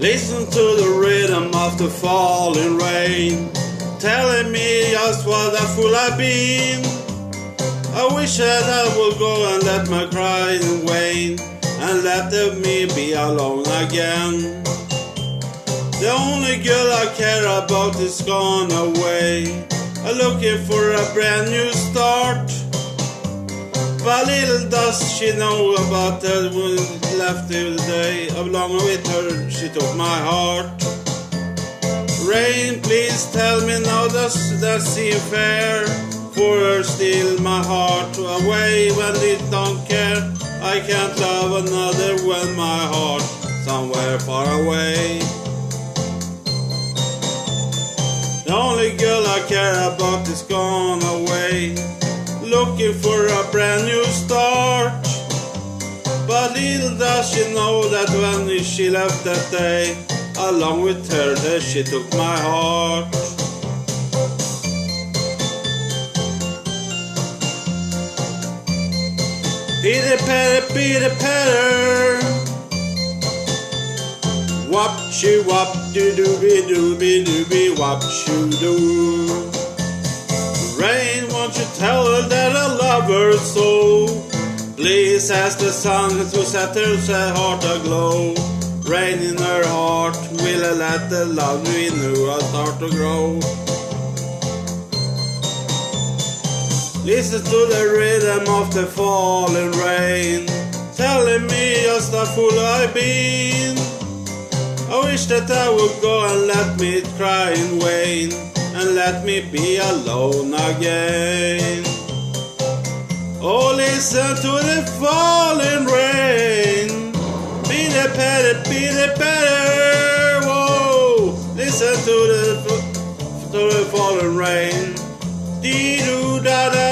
Listen to the rhythm of the falling rain, telling me just what a fool I've been. I wish that I would go and let my crying wane, and let me be alone again. The only girl I care about is gone away. I'm looking for a brand new start, but little does she know about that we left the day. Along with her, she took my heart. Rain, please tell me now, does that seem fair? For her steal my heart away when they don't care. I can't love another when my heart somewhere far away. The only girl I care about is gone away, looking for a brand new start. But little does she know that when she left that day, along with her that she took my heart. Peter, wop shoo wop doo doo be doo be doo be wop shoo doo. Rain, won't you tell her that I love her so? Please ask the sun to set her heart aglow. Rain in her heart, will I let the love we knew start to grow? Listen to the rhythm of the falling rain, telling me just a fool I've been. I wish that I would go and let me cry in vain, and let me be alone again. Oh, listen to the falling rain, be the better, whoa. Listen to the falling rain, dee doo da da.